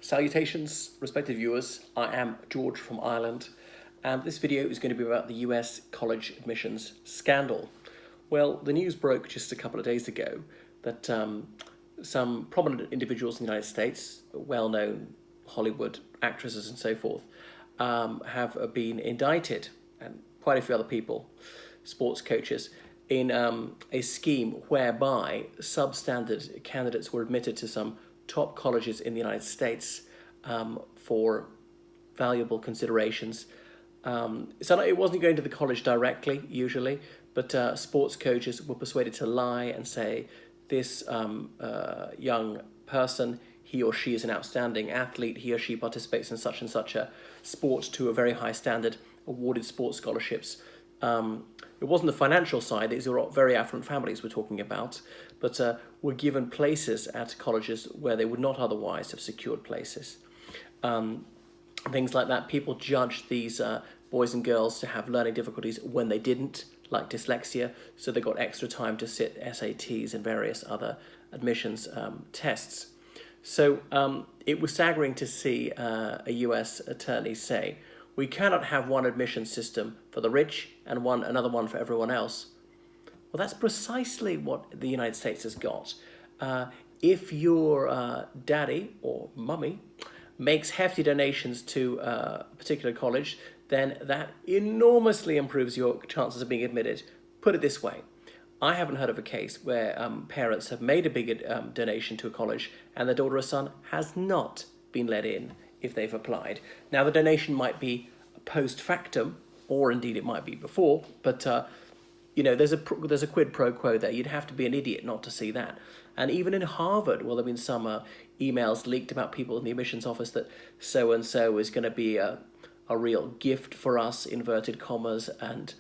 Salutations, respected viewers. I am George from Ireland, and this video is going to be about the US college admissions scandal. Well, the news broke just a couple of days ago that some prominent individuals in the United States, well-known Hollywood actresses and so forth, have been indicted, and quite a few other people, sports coaches, in a scheme whereby substandard candidates were admitted to some top colleges in the United States for valuable considerations. So it wasn't going to the college directly, usually, but sports coaches were persuaded to lie and say, this young person, he or she is an outstanding athlete, he or she participates in such and such a sport to a very high standard, awarded sports scholarships. It wasn't the financial side, these are very affluent families we're talking about, but were given places at colleges where they would not otherwise have secured places. Things like that. People judged these boys and girls to have learning difficulties when they didn't, like dyslexia, so they got extra time to sit SATs and various other admissions tests. So it was staggering to see a US attorney say, we cannot have one admission system for the rich and another one for everyone else. Well, that's precisely what the United States has got. If your daddy or mummy makes hefty donations to a particular college, then that enormously improves your chances of being admitted. Put it this way, I haven't heard of a case where parents have made a big donation to a college and their daughter or son has not been let in if they've applied. Now, the donation might be post factum, or indeed it might be before, but there's a quid pro quo there. You'd have to be an idiot not to see that. And even in Harvard, well, there have been some emails leaked about people in the admissions office that so-and-so is going to be a real gift for us, inverted commas, and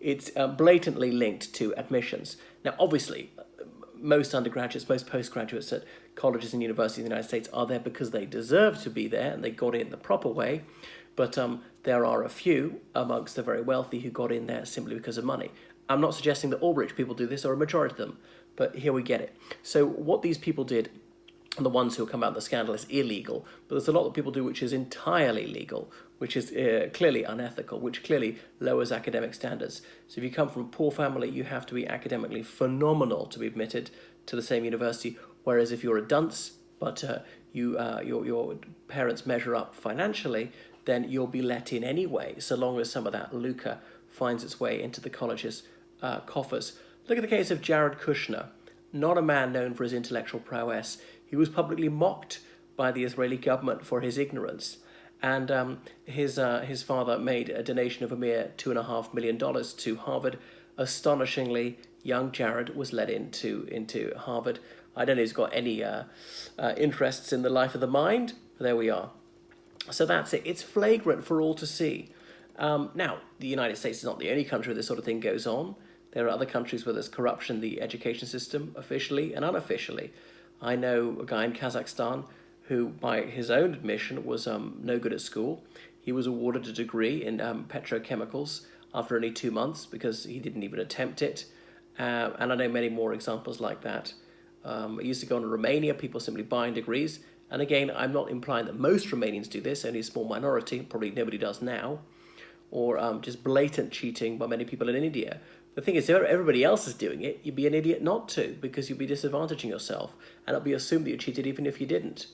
it's blatantly linked to admissions. Now, obviously, most undergraduates, most postgraduates at colleges and universities in the United States are there because they deserve to be there and they got in the proper way. But there are a few amongst the very wealthy who got in there simply because of money. I'm not suggesting that all rich people do this or a majority of them, but here we get it. So what these people did, and the ones who come out of the scandal, is illegal, but there's a lot that people do which is entirely legal, which is clearly unethical, which clearly lowers academic standards. So if you come from a poor family, you have to be academically phenomenal to be admitted to the same university, whereas if you're a dunce, but your parents measure up financially, then you'll be let in anyway, so long as some of that lucre finds its way into the college's coffers. Look at the case of Jared Kushner, not a man known for his intellectual prowess. He was publicly mocked by the Israeli government for his ignorance. And his father made a donation of a mere $2.5 million to Harvard. Astonishingly, young Jared was let into Harvard. I don't know if he's got any interests in the life of the mind, but there we are. So that's it. It's flagrant for all to see. Now, the United States is not the only country where this sort of thing goes on. There are other countries where there's corruption in the education system, officially and unofficially. I know a guy in Kazakhstan who, by his own admission, was no good at school. He was awarded a degree in petrochemicals after only 2 months because he didn't even attempt it. And I know many more examples like that. I used to go on to Romania, people simply buying degrees. And again, I'm not implying that most Romanians do this, only a small minority, probably nobody does now, or just blatant cheating by many people in India. The thing is, if everybody else is doing it, you'd be an idiot not to, because you'd be disadvantaging yourself, and it'll be assumed that you cheated even if you didn't.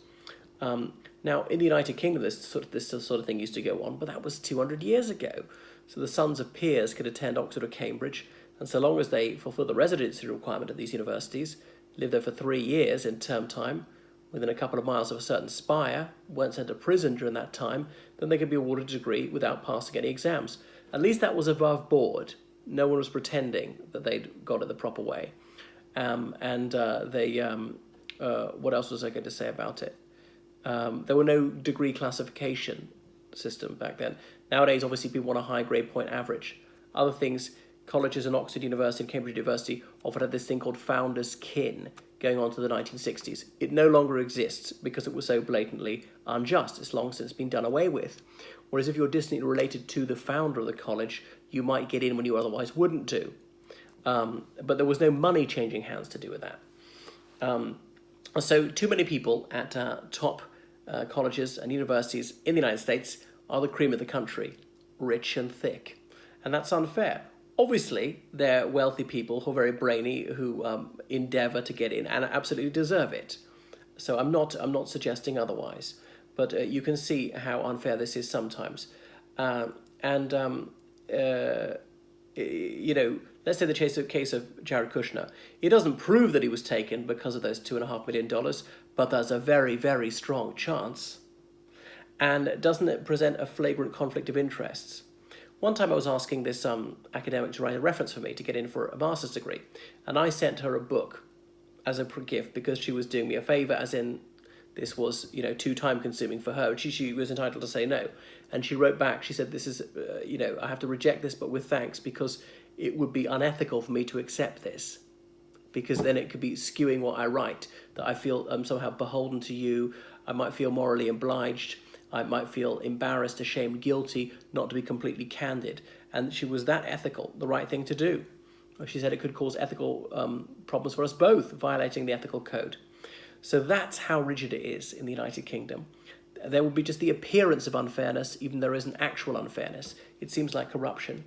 Now, in the United Kingdom, this sort of thing used to go on, but that was 200 years ago. So the sons of peers could attend Oxford or Cambridge, and so long as they fulfill the residency requirement at these universities, live there for 3 years in term time, within a couple of miles of a certain spire, weren't sent to prison during that time, then they could be awarded a degree without passing any exams. At least that was above board. No one was pretending that they'd got it the proper way. What else was I going to say about it? There were no degree classification system back then. Nowadays, obviously, people want a high grade point average. Other things, colleges in Oxford University and Cambridge University often had this thing called founder's kin going on to the 1960s. It no longer exists because it was so blatantly unjust. It's long since been done away with. Whereas if you're distantly related to the founder of the college, you might get in when you otherwise wouldn't do. But there was no money changing hands to do with that. So too many people at top colleges and universities in the United States are the cream of the country, rich and thick. And that's unfair. Obviously, they're wealthy people who are very brainy, who endeavour to get in and absolutely deserve it. So I'm not suggesting otherwise. But you can see how unfair this is sometimes. Let's say the case of Jared Kushner. It doesn't prove that he was taken because of those $2.5 million, but there's a very, very strong chance. And doesn't it present a flagrant conflict of interests? One time I was asking this academic to write a reference for me to get in for a master's degree, and I sent her a book as a gift because she was doing me a favour, as in this was, too time-consuming for her, and she was entitled to say no. And she wrote back, she said, this is, I have to reject this, but with thanks, because it would be unethical for me to accept this, because then it could be skewing what I write, that I feel somehow beholden to you, I might feel morally obliged, I might feel embarrassed, ashamed, guilty, not to be completely candid. And she was that ethical, the right thing to do. She said it could cause ethical problems for us both, violating the ethical code. So that's how rigid it is in the United Kingdom. There will be just the appearance of unfairness, even though there isn't actual unfairness. It seems like corruption.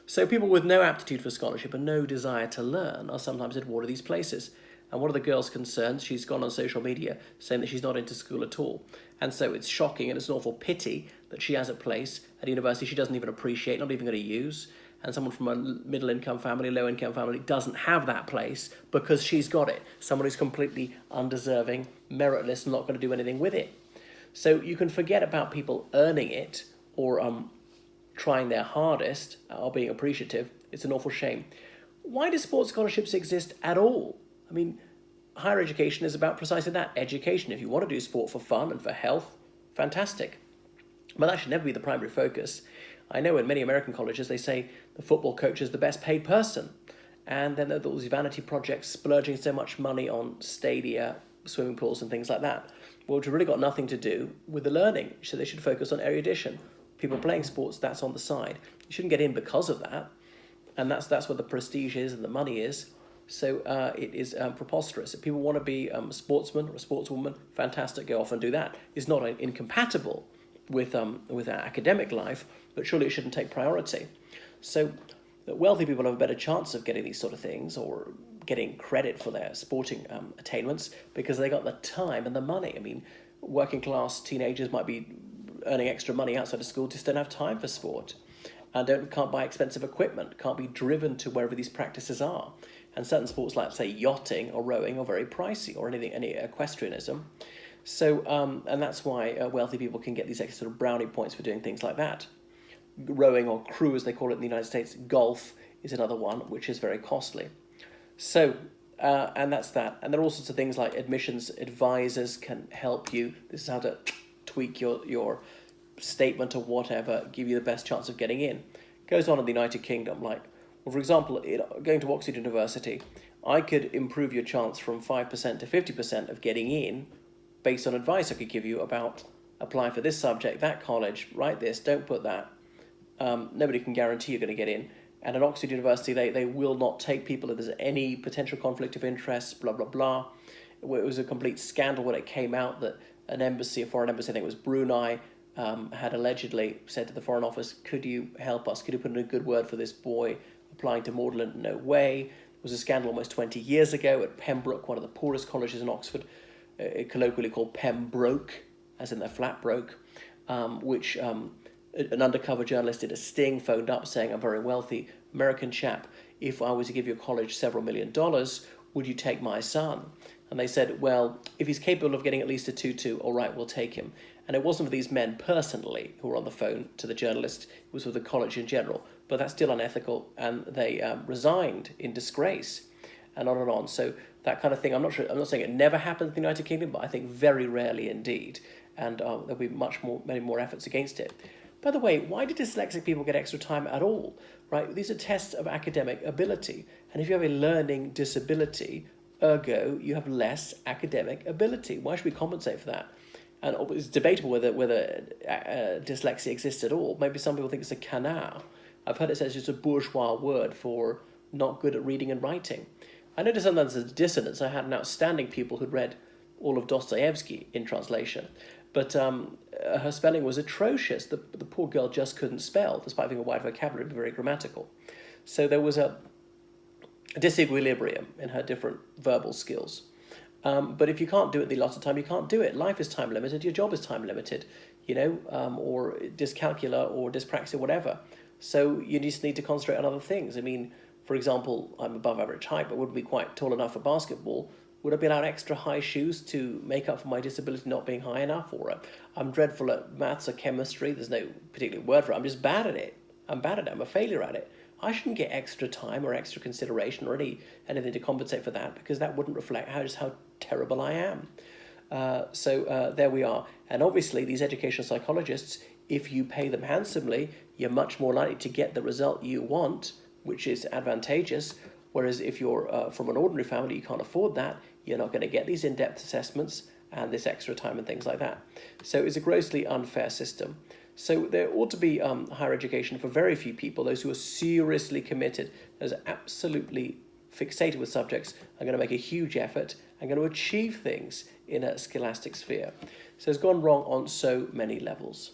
So people with no aptitude for scholarship and no desire to learn are sometimes at one of these places. And one of the girls' concerns, she's gone on social media saying that she's not into school at all. And so it's shocking and it's an awful pity that she has a place at a university she doesn't even appreciate, not even going to use. And someone from a middle-income family, low-income family, doesn't have that place because she's got it. Someone who's completely undeserving, meritless, and not going to do anything with it. So you can forget about people earning it or trying their hardest or being appreciative. It's an awful shame. Why do sports scholarships exist at all? I mean, higher education is about precisely that, education. If you want to do sport for fun and for health, fantastic. But that should never be the primary focus. I know in many American colleges they say the football coach is the best paid person. And then there are those vanity projects splurging so much money on stadia, swimming pools and things like that, which have really got nothing to do with the learning. So they should focus on erudition. People playing sports, that's on the side. You shouldn't get in because of that. And that's where the prestige is and the money is. So it is preposterous. If people want to be a sportsman or a sportswoman, fantastic, go off and do that. It's not incompatible with our academic life, but surely it shouldn't take priority. So that wealthy people have a better chance of getting these sort of things or getting credit for their sporting attainments because they got the time and the money. I mean, working class teenagers might be earning extra money outside of school, just don't have time for sport and can't buy expensive equipment, can't be driven to wherever these practices are. And certain sports like, say, yachting or rowing are very pricey, or any equestrianism. So, and that's why wealthy people can get these extra sort of brownie points for doing things like that. Rowing, or crew as they call it in the United States, golf is another one, which is very costly. So, and that's that. And there are all sorts of things like admissions advisors can help you. This is how to tweak your statement or whatever, give you the best chance of getting in. Goes on in the United Kingdom, like, well, for example, going to Oxford University, I could improve your chance from 5% to 50% of getting in based on advice I could give you about apply for this subject, that college, write this, don't put that. Nobody can guarantee you're going to get in. And at Oxford University, they will not take people if there's any potential conflict of interest, blah, blah, blah. It was a complete scandal when it came out that an embassy, a foreign embassy, I think it was Brunei, had allegedly said to the Foreign Office, could you help us? Could you put in a good word for this boy applying to Magdalen? No way. It was a scandal almost 20 years ago at Pembroke, one of the poorest colleges in Oxford, colloquially called Pembroke, as in their flat broke, which an undercover journalist did a sting, phoned up saying, I'm a very wealthy American chap. If I was to give your college several $1 million, would you take my son? And they said, well, if he's capable of getting at least a 2-2, all right, we'll take him. And it wasn't for these men personally who were on the phone to the journalist, it was for the college in general. But that's still unethical, and they resigned in disgrace, and on and on. So that kind of thing, I'm not saying it never happens in the United Kingdom, but I think very rarely indeed. And there'll be many more efforts against it. By the way, why do dyslexic people get extra time at all? Right? These are tests of academic ability. And if you have a learning disability, ergo, you have less academic ability. Why should we compensate for that? And it's debatable whether dyslexia exists at all. Maybe some people think it's a canard. I've heard it says it's just a bourgeois word for not good at reading and writing. I noticed sometimes there's a dissonance. I had an outstanding pupil who'd read all of Dostoevsky in translation. But her spelling was atrocious. The poor girl just couldn't spell, despite having a wide vocabulary, but very grammatical. So there was a disequilibrium in her different verbal skills. But if you can't do it the allotted of time, you can't do it. Life is time limited, your job is time limited, or dyscalculia or dyspraxia, whatever. So you just need to concentrate on other things. I mean, for example, I'm above average height, but wouldn't be quite tall enough for basketball. Would I be allowed extra high shoes to make up for my disability not being high enough? Or I'm dreadful at maths or chemistry. There's no particular word for it. I'm just bad at it. I'm a failure at it. I shouldn't get extra time or extra consideration or anything to compensate for that, because that wouldn't reflect just how terrible I am. So there we are. And obviously these educational psychologists, if you pay them handsomely, you're much more likely to get the result you want, which is advantageous. Whereas if you're from an ordinary family, you can't afford that, you're not going to get these in-depth assessments and this extra time and things like that. So it's a grossly unfair system. So there ought to be higher education for very few people, those who are seriously committed, those are absolutely fixated with subjects, are going to make a huge effort and going to achieve things in a scholastic sphere. So it's gone wrong on so many levels.